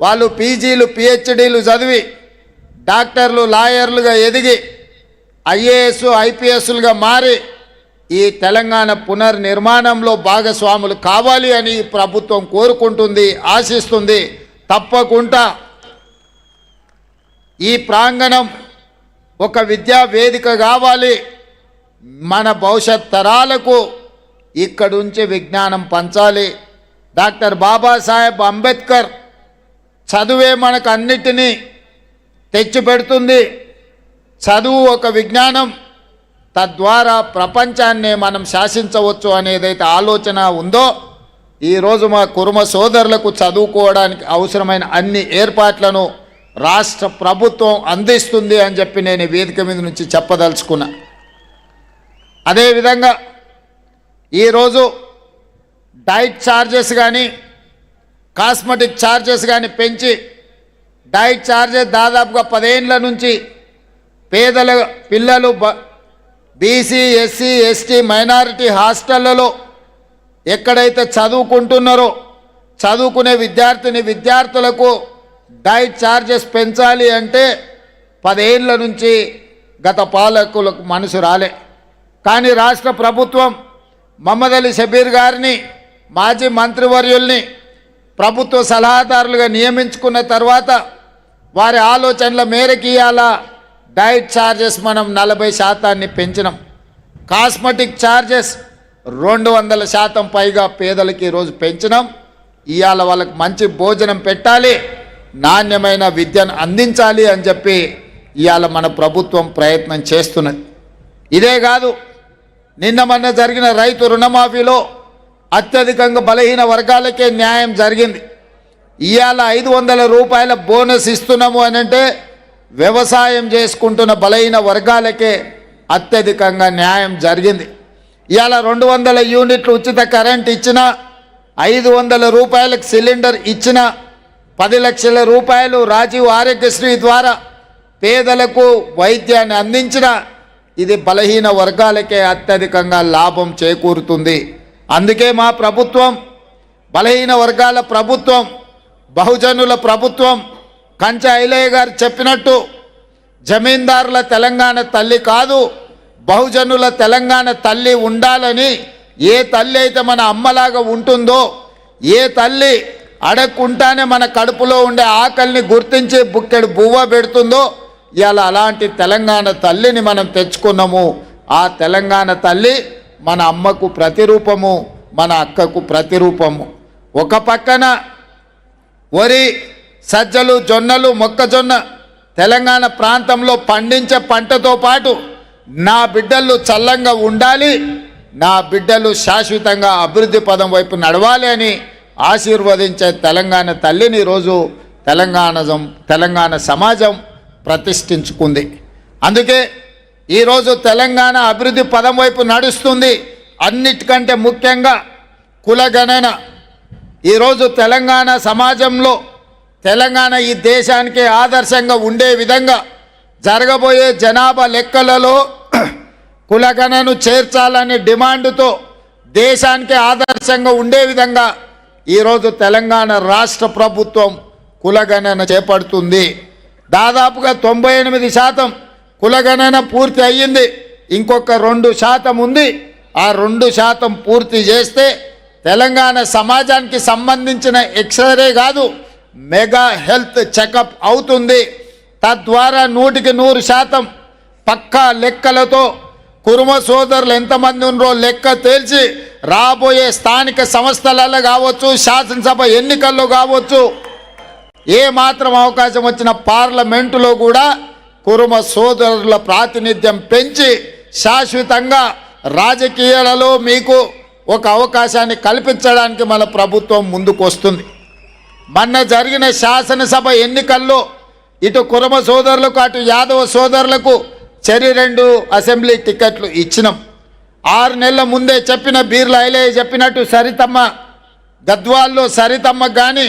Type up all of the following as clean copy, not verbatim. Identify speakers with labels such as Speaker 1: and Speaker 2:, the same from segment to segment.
Speaker 1: వాళ్ళు పీజీలు పిహెచ్డీలు చదివి డాక్టర్లు లాయర్లుగా ఎదిగి ఐఏఎస్ ఐపీఎస్లుగా మారి ఈ తెలంగాణ పునర్నిర్మాణంలో భాగస్వాములు కావాలి అని ప్రభుత్వం కోరుకుంటుంది, ఆశిస్తుంది. తప్పకుండా ఈ ప్రాంగణం ఒక విద్యా వేదిక కావాలి. మన భవిష్యత్ తరాలకు ఇక్కడుంచి విజ్ఞానం పంచాలి. డాక్టర్ బాబాసాహెబ్ అంబేద్కర్ చదువే మనకు అన్నిటినీ తెచ్చిపెడుతుంది. చదువు ఒక విజ్ఞానం, తద్వారా ప్రపంచాన్నే మనం శాసించవచ్చు అనేదైతే ఆలోచన ఉందో, ఈరోజు మా కుర్మ సోదరులకు చదువుకోవడానికి అవసరమైన అన్ని ఏర్పాట్లను రాష్ట్ర ప్రభుత్వం అందిస్తుంది అని చెప్పి నేను వేదిక మీద నుంచి చెప్పదలుచుకున్నా. అదేవిధంగా ఈరోజు డైట్ ఛార్జెస్ కానీ కాస్మెటిక్ ఛార్జెస్ కానీ పెంచి డైట్ ఛార్జెస్ దాదాపుగా 10 ఏళ్ల నుంచి పేదల పిల్లలు బీసీ ఎస్సీ ఎస్టీ మైనారిటీ హాస్టళ్లలో ఎక్కడైతే చదువుకుంటున్నారో చదువుకునే విద్యార్థులకు డైట్ ఛార్జెస్ పెంచాలి అంటే 10 ఏళ్ల నుంచి గత పాలకులకు మనసు రాలే. కానీ రాష్ట్ర ప్రభుత్వం మహమ్మద్ అలీ షబీర్ గారిని మాజీ మంత్రివర్యుల్ని ప్రభుత్వ సలహాదారులుగా నియమించుకున్న తర్వాత వారి ఆలోచనల మేరకు ఇవాళ డైట్ ఛార్జెస్ మనం 40% పెంచినాం. కాస్మెటిక్ ఛార్జెస్ 200% పైగా పేదలకి ఈరోజు పెంచినాం. ఇవాళ వాళ్ళకి మంచి భోజనం పెట్టాలి, నాణ్యమైన విద్యను అందించాలి అని చెప్పి ఇవాళ మన ప్రభుత్వం ప్రయత్నం చేస్తున్నది. ఇదే కాదు, నిన్న మొన్న జరిగిన రైతు రుణమాఫీలో అత్యధికంగా బలహీన వర్గాలకే న్యాయం జరిగింది. ఇవాళ 500 రూపాయల బోనస్ ఇస్తున్నాము అని అంటే వ్యవసాయం చేసుకుంటున్న బలహీన వర్గాలకే అత్యధికంగా న్యాయం జరిగింది. ఇవాళ 200 యూనిట్లు ఉచిత కరెంట్ ఇచ్చిన, 500 రూపాయలకు సిలిండర్ ఇచ్చిన, 10 లక్షల రూపాయలు రాజీవ్ ఆరోగ్యశ్రీ ద్వారా పేదలకు వైద్యాన్ని అందించిన, ఇది బలహీన వర్గాలకే అత్యధికంగా లాభం చేకూరుతుంది. అందుకే మా ప్రభుత్వం బలహీన వర్గాల ప్రభుత్వం, బహుజనుల ప్రభుత్వం. కంచ ఐలయ్య గారు చెప్పినట్టు జమీందారుల తెలంగాణ తల్లి కాదు, బహుజనుల తెలంగాణ తల్లి ఉండాలని, ఏ తల్లి అయితే మన అమ్మలాగా ఉంటుందో, ఏ తల్లి అడగకుండానే మన కడుపులో ఉండే ఆకలిని గుర్తించి బుక్కెడు బువ్వ పెడుతుందో, ఇలా అలాంటి తెలంగాణ తల్లిని మనం తెచ్చుకున్నాము. ఆ తెలంగాణ తల్లి మన అమ్మకు ప్రతిరూపము, మన అక్కకు ప్రతిరూపము. ఒక పక్కన వరి, సజ్జలు, జొన్నలు, మొక్కజొన్న తెలంగాణ ప్రాంతంలో పండించే పంటతో పాటు నా బిడ్డలు చల్లంగా ఉండాలి, నా బిడ్డలు శాశ్వతంగా అభివృద్ధి పదం వైపు నడవాలి అని ఆశీర్వదించే తెలంగాణ తల్లిని ఈరోజు తెలంగాణ సమాజం ప్రతిష్ఠించుకుంది. అందుకే ఈరోజు తెలంగాణ అభివృద్ధి పదం వైపు నడుస్తుంది. అన్నిటికంటే ముఖ్యంగా కులగణన. ఈరోజు తెలంగాణ సమాజంలో తెలంగాణ ఈ దేశానికి ఆదర్శంగా ఉండే విధంగా జరగబోయే జనాభా లెక్కలలో కులగణను చేర్చాలనే డిమాండ్తో దేశానికి ఆదర్శంగా ఉండే విధంగా ఈరోజు తెలంగాణ రాష్ట్ర ప్రభుత్వం కులగణన చేపడుతుంది. దాదాపుగా 98% కులగణన పూర్తి అయ్యింది. ఇంకొక 2% ఉంది. ఆ 2% పూర్తి చేస్తే తెలంగాణ సమాజానికి సంబంధించిన ఎక్స్రే కాదు, మెగా హెల్త్ చెకప్ అవుతుంది. తద్వారా 100% పక్కా లెక్కలతో కుర్మ సోదరులు ఎంతమంది ఉన్నారో లెక్క తేల్చి రాబోయే స్థానిక సంస్థలలో కావచ్చు, శాసనసభ ఎన్నికల్లో కావచ్చు, ఏ మాత్రం అవకాశం వచ్చిన పార్లమెంటులో కూడా కుర్మ సోదరుల ప్రాతినిధ్యం పెంచి శాశ్వతంగా రాజకీయాలలో మీకు ఒక అవకాశాన్ని కల్పించడానికి మన ప్రభుత్వం ముందుకు వస్తుంది. మొన్న జరిగిన శాసనసభ ఎన్నికల్లో ఇటు కుర్మ సోదరులకు అటు యాదవ సోదరులకు చెరి 2 అసెంబ్లీ టికెట్లు ఇచ్చినాం. 6 నెలల ముందే చెప్పిన బీర్ల ఐలయ్య చెప్పినట్టు సరితమ్మ గద్వాల్లో సరితమ్మ కానీ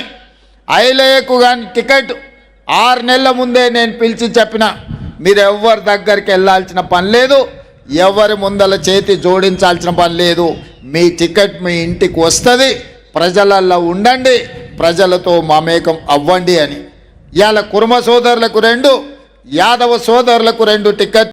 Speaker 1: ఐలయ్యకు కానీ టికెట్ 6 నెలల ముందే నేను పిలిచి చెప్పిన, మీరు ఎవరి దగ్గరికి వెళ్ళాల్సిన పని లేదు, ఎవరి ముందల చేతి జోడించాల్సిన పని లేదు, మీ టికెట్ మీ ఇంటికి వస్తుంది, ప్రజలల్లో ఉండండి, ప్రజలతో మమేకం అవ్వండి అని. ఇవాళ కుర్మ సోదరులకు 2, యాదవ సోదరులకు 2 టికెట్